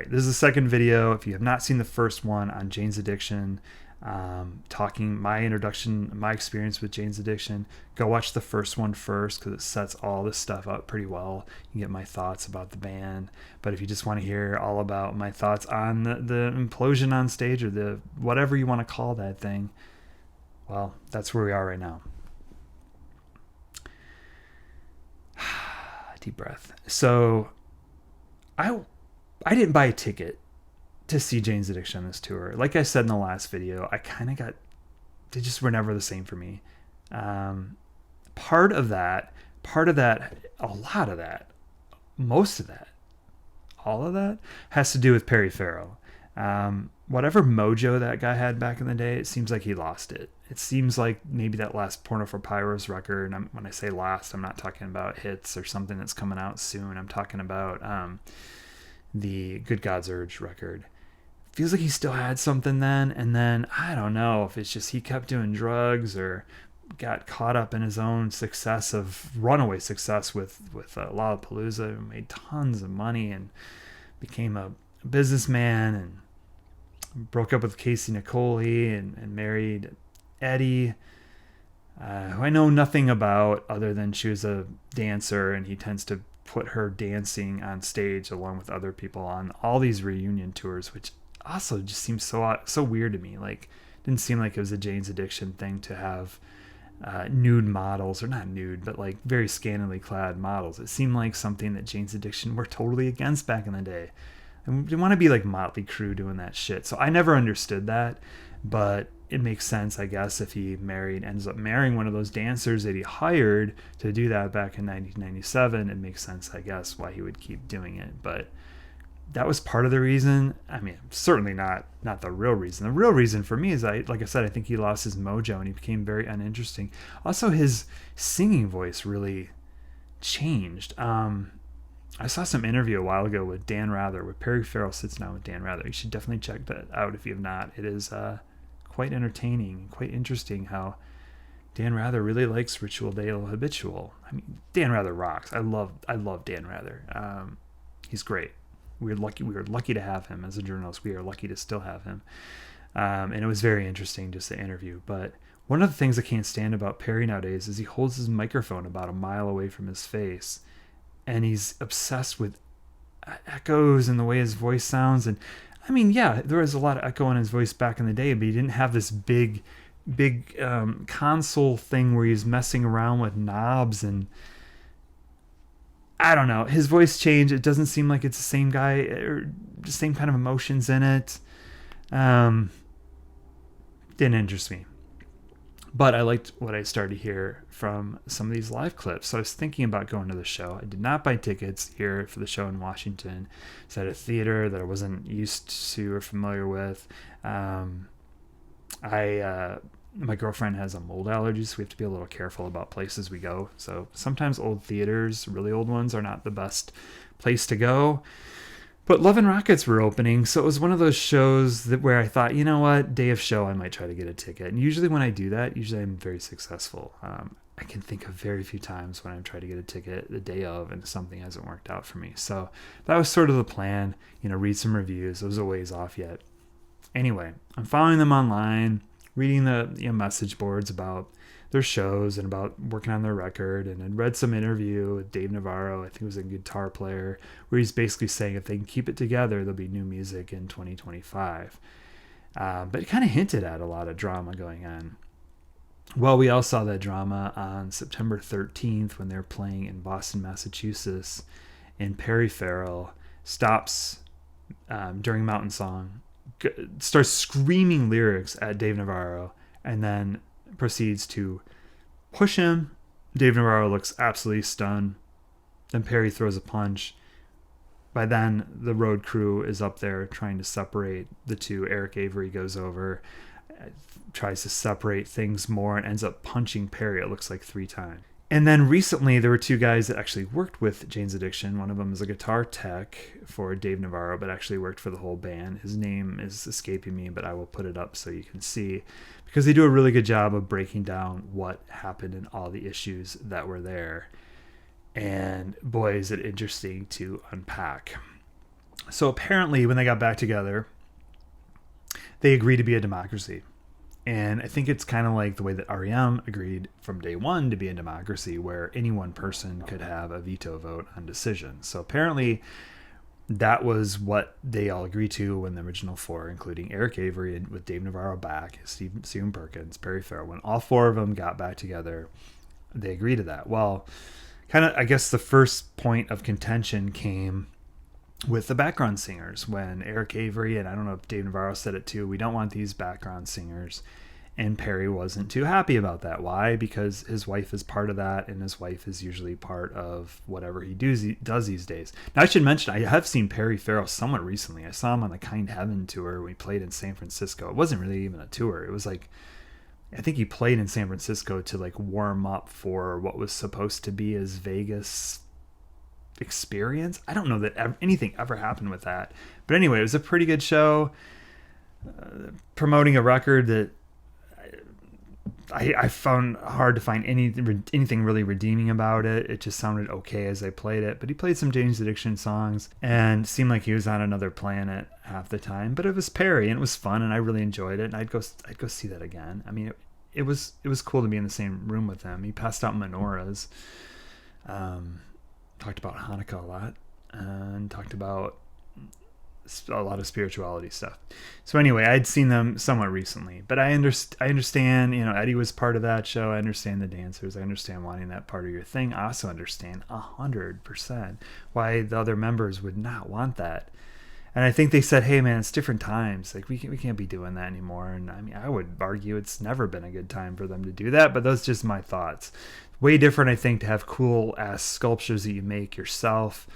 right, this is the second video. If you have not seen the first one on Jane's Addiction, talking my introduction, my experience with Jane's Addiction, go watch the first one first because it sets all this stuff up pretty well. You get my thoughts about the band. But if you just want to hear all about my thoughts on the implosion on stage, or the whatever you want to call that thing, well, that's where we are right now. Deep breath. So I didn't buy a ticket to see Jane's Addiction on this tour. Like I said in the last video, I kind of they just were never the same for me. Part of that, a lot of that, most of that, all of that has to do with Perry Farrell. Whatever mojo that guy had back in the day, it seems like he lost it. It seems like maybe that last Porno for Pyros record, and when I say last, I'm not talking about hits or something that's coming out soon. I'm talking about the Good God's Urge record. Feels like he still had something then, and then I don't know if it's just he kept doing drugs or got caught up in his own success of runaway success with Lollapalooza, made tons of money and became a businessman, and broke up with Casey Nicole and married Eddie, who I know nothing about other than she was a dancer, and he tends to put her dancing on stage along with other people on all these reunion tours, which also just seems so weird to me. Like, didn't seem like it was a Jane's Addiction thing to have nude models, or not nude, but like very scantily clad models. It seemed like something that Jane's Addiction were totally against back in the day. And they want to be like Motley Crue doing that shit. So I never understood that, but it makes sense, I guess, if he ends up marrying one of those dancers that he hired to do that back in 1997. It makes sense, I guess, why he would keep doing it. But that was part of the reason. I mean, certainly not the real reason. The real reason for me is, like I said, I think he lost his mojo and he became very uninteresting. Also, his singing voice really changed. I saw some interview a while ago with Dan Rather, where Perry Farrell sits down with Dan Rather. You should definitely check that out if you have not. It is quite entertaining, quite interesting how Dan Rather really likes Ritual de lo Habitual. I mean, Dan Rather rocks. I love Dan Rather. He's great. We were lucky to have him as a journalist. We are lucky to still have him. And it was very interesting just to interview. But one of the things I can't stand about Perry nowadays is he holds his microphone about a mile away from his face, and he's obsessed with echoes and the way his voice sounds. And I mean, yeah, there was a lot of echo in his voice back in the day, but he didn't have this big console thing where he's messing around with knobs, and I don't know. His voice changed. It doesn't seem like it's the same guy or the same kind of emotions in it. Didn't interest me. But I liked what I started to hear from some of these live clips. So I was thinking about going to the show. I did not buy tickets here for the show in Washington. It's at a theater that I wasn't used to or familiar with. My girlfriend has a mold allergy, so we have to be a little careful about places we go. So sometimes old theaters, really old ones, are not the best place to go. But Love and Rockets were opening, so it was one of those shows where I thought, you know what, day of show, I might try to get a ticket. And usually when I do that, I'm very successful. I can think of very few times when I've tried to get a ticket the day of and something hasn't worked out for me. So that was sort of the plan, read some reviews. It was a ways off yet. Anyway, I'm following them online, reading the message boards about their shows and about working on their record, and I'd read some interview with Dave Navarro, I think he was a guitar player, where he's basically saying if they can keep it together, there'll be new music in 2025. But it kind of hinted at a lot of drama going on. Well, we all saw that drama on September 13th when they're playing in Boston, Massachusetts, and Perry Farrell stops during Mountain Song, starts screaming lyrics at Dave Navarro, and then proceeds to push him. Dave Navarro looks absolutely stunned. Then Perry throws a punch. By then, the road crew is up there trying to separate the two. Eric Avery goes over, tries to separate things more, and ends up punching Perry, it looks like 3 times. And then recently, there were 2 guys that actually worked with Jane's Addiction. One of them is a guitar tech for Dave Navarro, but actually worked for the whole band. His name is escaping me, but I will put it up so you can see, because they do a really good job of breaking down what happened and all the issues that were there. And boy, is it interesting to unpack. So apparently, when they got back together, they agreed to be a democracy. And I think it's kind of like the way that REM agreed from day one to be a democracy, where any one person could have a veto vote on decisions. So apparently, that was what they all agreed to when the original four, including Eric Avery and with Dave Navarro back, Stephen Perkins, Perry Farrell, when all four of them got back together, they agreed to that. Well, kind of, I guess the first point of contention came with the background singers when Eric Avery, and I don't know if Dave Navarro said it too, we don't want these background singers. And Perry wasn't too happy about that. Why? Because his wife is part of that, and his wife is usually part of whatever he does these days. Now, I should mention, I have seen Perry Farrell somewhat recently. I saw him on the Kind Heaven tour when he played in San Francisco. It wasn't really even a tour. It was like, I think he played in San Francisco to like warm up for what was supposed to be his Vegas experience. I don't know that anything ever happened with that. But anyway, it was a pretty good show, promoting a record that I found hard to find anything really redeeming about it. It just sounded okay as I played it. But he played some Jane's Addiction songs and seemed like he was on another planet half the time. But it was Perry, and it was fun, and I really enjoyed it. And I'd go see that again. I mean, it was cool to be in the same room with him. He passed out menorahs, talked about Hanukkah a lot, and talked about a lot of spirituality stuff. So anyway, I'd seen them somewhat recently, but I understand, Eddie was part of that show. I understand the dancers. I understand wanting that part of your thing. I also understand 100% why the other members would not want that. And I think they said, hey man, it's different times. Like we can't be doing that anymore. And I mean, I would argue it's never been a good time for them to do that, but those are just my thoughts. Way different, I think, to have cool ass sculptures that you make yourself.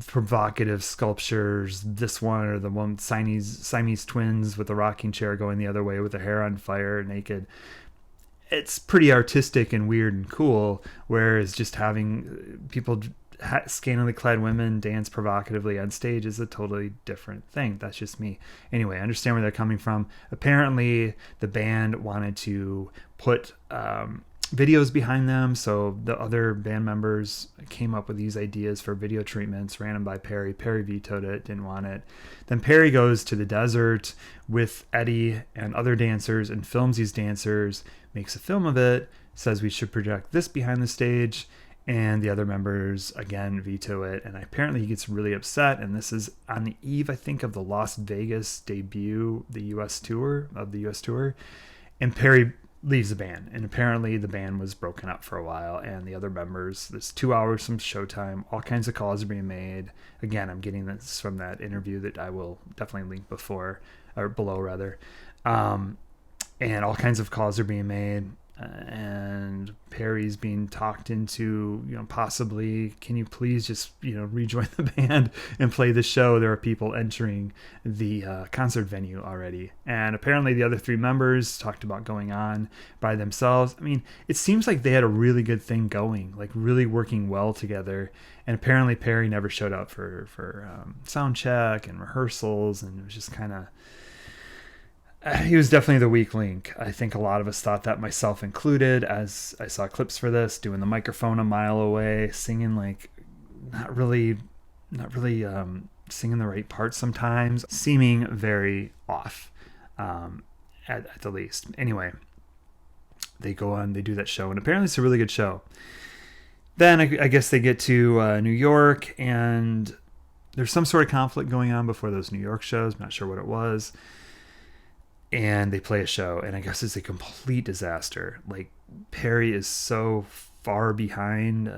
Provocative sculptures, this one or the one Siamese twins with the rocking chair going the other way with the hair on fire, naked. It's pretty artistic and weird and cool, whereas just having people, scantily clad women, dance provocatively on stage is a totally different thing. That's just me. Anyway, I understand where they're coming from. Apparently, the band wanted to put videos behind them, so the other band members came up with these ideas for video treatments, ran them by Perry. Perry vetoed it, didn't want it. Then Perry goes to the desert with Eddie and other dancers and films these dancers, makes a film of it, says we should project this behind the stage, and the other members again veto it. And apparently he gets really upset, and this is on the eve, I think, of the Las Vegas debut, the US tour, and Perry leaves the band, and apparently the band was broken up for a while, and the other members, there's 2 hours from showtime, all kinds of calls are being made. Again, I'm getting this from that interview that I will definitely link below rather, and all kinds of calls are being made, and Perry's being talked into, possibly, can you please just, rejoin the band and play the show? There are people entering the concert venue already. And apparently the other three members talked about going on by themselves. I mean, it seems like they had a really good thing going, like really working well together. And apparently Perry never showed up for sound check and rehearsals, and it was just kind of, he was definitely the weak link. I think a lot of us thought that, myself included, as I saw clips for this, doing the microphone a mile away, singing like not really singing the right parts sometimes, seeming very off, at the least. Anyway, they go on, they do that show, and apparently it's a really good show. Then I guess they get to New York, and there's some sort of conflict going on before those New York shows. I'm not sure what it was. And they play a show, and I guess it's a complete disaster. Like, Perry is so far behind,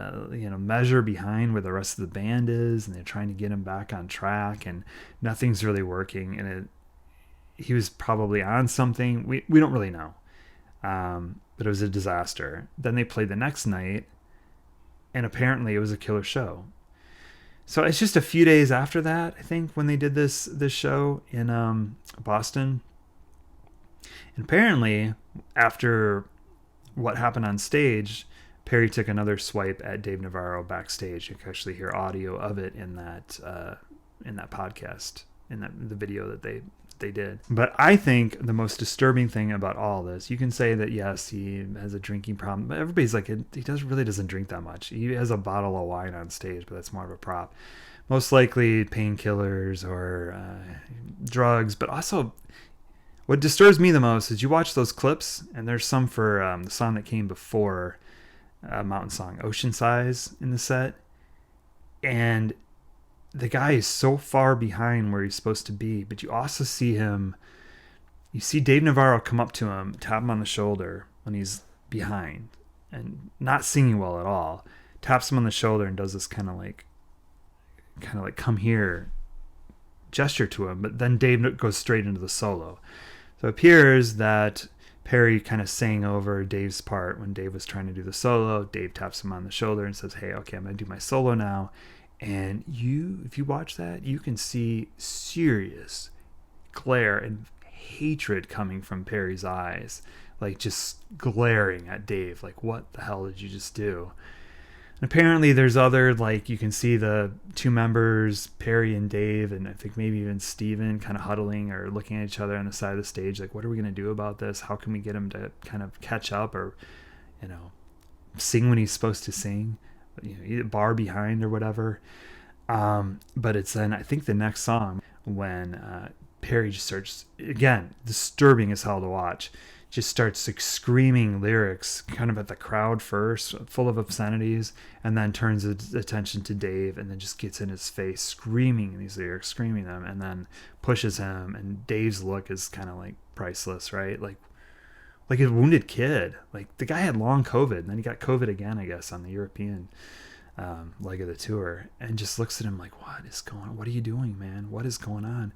measure behind where the rest of the band is, and they're trying to get him back on track, and nothing's really working. And he was probably on something. We don't really know. But it was a disaster. Then they played the next night, and apparently it was a killer show. So it's just a few days after that, I think, when they did this show in Boston. And apparently, after what happened on stage, Perry took another swipe at Dave Navarro backstage. You can actually hear audio of it in that podcast, in the video that they did. But I think the most disturbing thing about all this, you can say that yes, he has a drinking problem, but everybody's like, he really doesn't drink that much. He has a bottle of wine on stage, but that's more of a prop. most likely painkillers or drugs. But also, what disturbs me the most is you watch those clips, and there's some for the song that came before Mountain Song, Ocean Size, in the set, and the guy is so far behind where he's supposed to be. But you also see him. You see Dave Navarro come up to him, tap him on the shoulder when he's behind, and not singing well at all. Taps him on the shoulder and does this kind of like come here gesture to him. But then Dave goes straight into the solo. So it appears that Perry kind of sang over Dave's part when Dave was trying to do the solo. Dave taps him on the shoulder and says, "Hey, okay, I'm going to do my solo now." And if you watch that, you can see serious glare and hatred coming from Perry's eyes, like just glaring at Dave, like, what the hell did you just do? And apparently there's other, like, you can see the two members, Perry and Dave, and I think maybe even Steven, kind of huddling or looking at each other on the side of the stage, like, what are we going to do about this? How can we get him to kind of catch up, or, sing when he's supposed to sing, either bar behind or whatever. But it's then, I think, the next song when Perry just starts, again, disturbing as hell to watch, just starts like screaming lyrics kind of at the crowd first, full of obscenities, and then turns his attention to Dave and then just gets in his face screaming these lyrics, screaming them, and then pushes him. And Dave's look is kind of like priceless, right? Like a wounded kid. Like, the guy had long COVID, and then he got COVID again, I guess, on the European leg of the tour, and just looks at him like, what is going on? What are you doing, man? What is going on?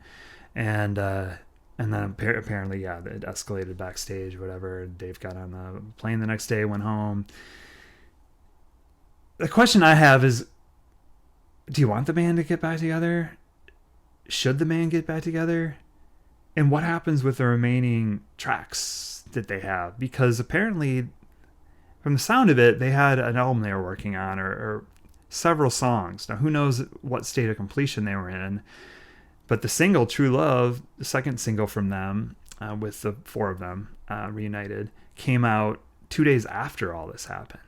And then apparently, yeah, it escalated backstage or whatever. Dave got on the plane the next day, went home. The question I have is, do you want the band to get back together? Should the band get back together? And what happens with the remaining tracks that they have? Because apparently, from the sound of it, they had an album they were working on, or several songs. Now, who knows what state of completion they were in. But the single, True Love, the second single from them, with the four of them reunited, came out 2 days after all this happened.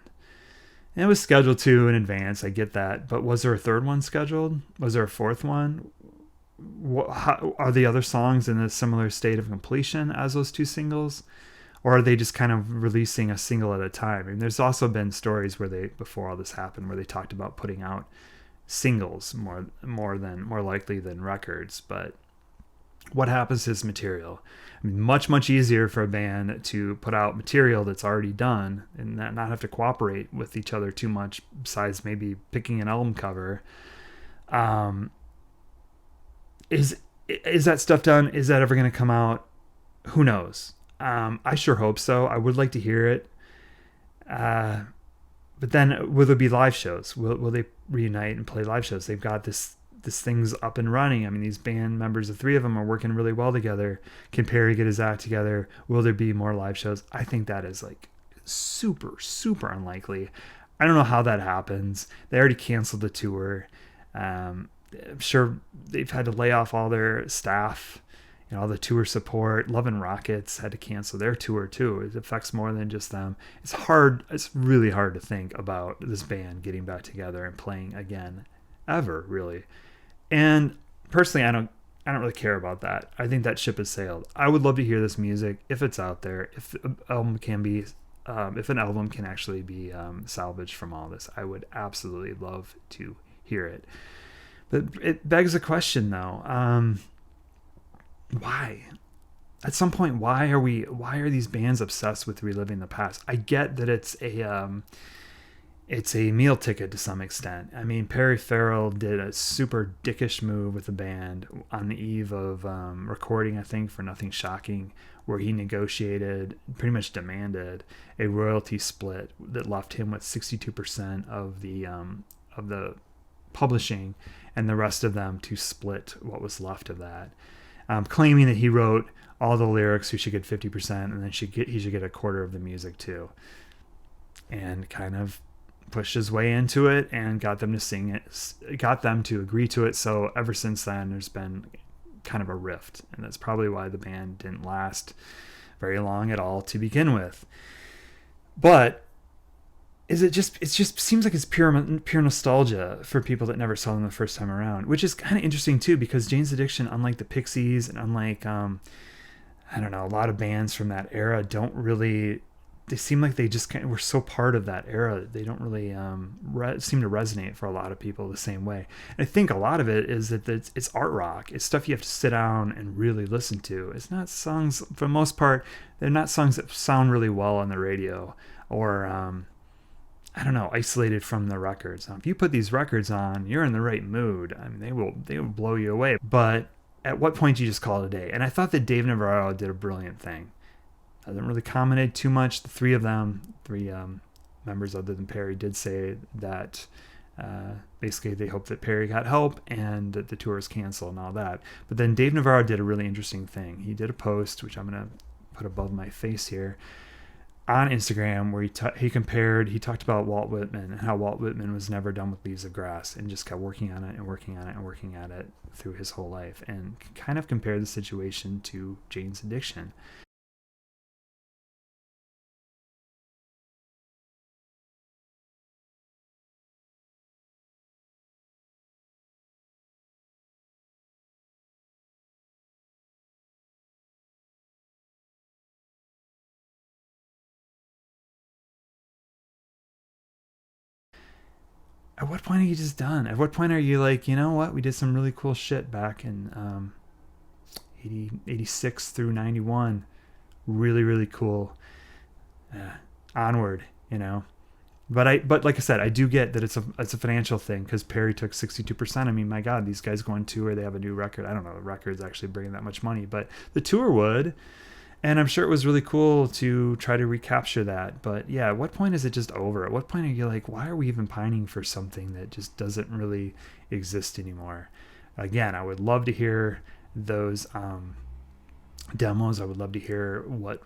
And it was scheduled to in advance, I get that. But was there a third one scheduled? Was there a fourth one? Are the other songs in a similar state of completion as those two singles? Or are they just kind of releasing a single at a time? I mean, there's also been stories where before all this happened, where they talked about putting out singles more likely than records. But what happens to this material? I mean, much easier for a band to put out material that's already done and not have to cooperate with each other too much, besides maybe picking an album cover. Is that stuff done? Is that ever going to come out? Who knows? I sure hope so. I would like to hear it. But then, will there be live shows? Will they reunite and play live shows? They've got this thing's up and running. I mean, these band members, the three of them, are working really well together. Can Perry get his act together? Will there be more live shows? I think that is like super unlikely. I don't know how that happens. They already canceled the tour. I'm sure they've had to lay off all their staff. All the tour support. Love and Rockets had to cancel their tour too. It affects more than just them. It's hard. It's really hard to think about this band getting back together and playing again, ever, really. And personally, I don't really care about that. I think that ship has sailed. I would love to hear this music if it's out there. If an album can actually be salvaged from all this, I would absolutely love to hear it. But it begs a question, though. Why? At some point, why are these bands obsessed with reliving the past? I get that it's a meal ticket to some extent. I mean, Perry Farrell did a super dickish move with the band on the eve of recording, I think, for Nothing Shocking, where he negotiated, pretty much demanded, a royalty split that left him with 62% of the publishing, and the rest of them to split what was left of that. Claiming that he wrote all the lyrics, who should get 50%, and then he should get a quarter of the music too. And kind of pushed his way into it and got them to sing it, got them to agree to it. So ever since then, there's been kind of a rift, and that's probably why the band didn't last very long at all to begin with. But is it just seems like it's pure nostalgia for people that never saw them the first time around, which is kind of interesting too, because Jane's Addiction, unlike the Pixies and unlike I don't know, a lot of bands from that era don't really, they seem like they just kind of were so part of that era. They don't really seem to resonate for a lot of people the same way. And I think a lot of it is that it's art rock. It's stuff you have to sit down and really listen to. It's not songs, for the most part, they're not songs that sound really well on the radio or, I don't know, isolated from the records. Now, if you put these records on, you're in the right mood. I mean, they will blow you away. But at what point do you just call it a day? And I thought that Dave Navarro did a brilliant thing. Hasn't really commented too much. The three members other than Perry did say that basically they hope that Perry got help and that the tour is canceled and all that. But then Dave Navarro did a really interesting thing. He did a post, which I'm going to put above my face here, on Instagram, where he talked about Walt Whitman and how Walt Whitman was never done with Leaves of Grass and just kept working on it and working on it and working at it through his whole life, and kind of compared the situation to Jane's Addiction. At what point are you just done? At what point are you like, you know what, we did some really cool shit back in 86 through 91, really, really cool. Onward, you know. But like I said, I do get that it's a financial thing, because Perry took 62%. I mean, my God, these guys go on tour, they have a new record. I don't know, the record's actually bringing that much money, but the tour would. And I'm sure it was really cool to try to recapture that. But yeah, at what point is it just over? At what point are you like, why are we even pining for something that just doesn't really exist anymore? Again, I would love to hear those demos. I would love to hear what,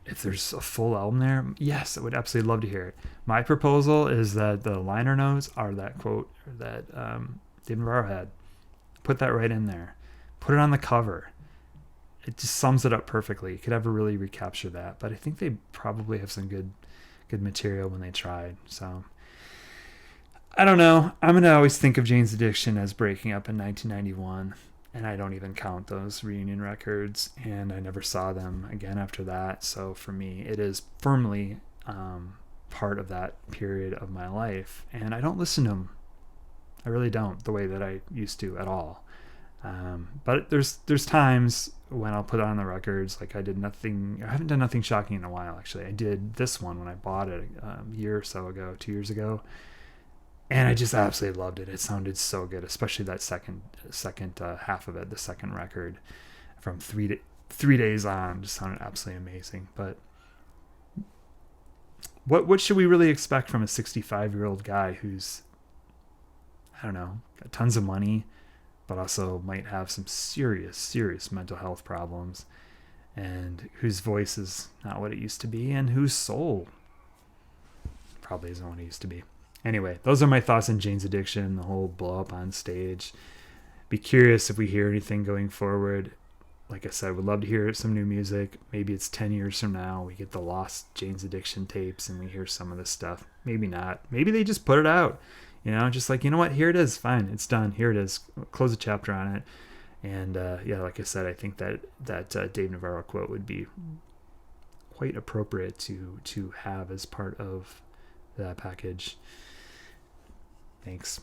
if there's a full album there. Yes, I would absolutely love to hear it. My proposal is that the liner notes are that quote that David Navarro had. Put that right in there. Put it on the cover. It just sums it up perfectly. You could ever really recapture that, but I think they probably have some good material when they tried. So I don't know. I'm gonna always think of Jane's Addiction as breaking up in 1991, and I don't even count those reunion records, and I never saw them again after that. So for me, it is firmly part of that period of my life, and I don't listen to them. I really don't, the way that I used to at all. But there's times when I'll put on the records. Like I haven't done Nothing Shocking in a while, actually. I did this one when I bought it a year or so ago, 2 years ago, and I just absolutely loved it. It sounded so good, especially that second half of it, the second record from 3 days on, just sounded absolutely amazing. But what should we really expect from a 65-year-old guy who's, I don't know, got tons of money, but also might have some serious mental health problems, and whose voice is not what it used to be, and whose soul probably isn't what it used to be. Anyway, those are my thoughts on Jane's Addiction, the whole blow up on stage. Be curious if we hear anything going forward. Like I said, would love to hear some new music. Maybe it's 10 years from now, we get the lost Jane's Addiction tapes and we hear some of this stuff. Maybe not. Maybe they just put it out. You know, just like, you know what, here it is, fine, it's done, here it is, close a chapter on it. And yeah, like I said, I think that Dave Navarro quote would be quite appropriate to have as part of that package. Thanks.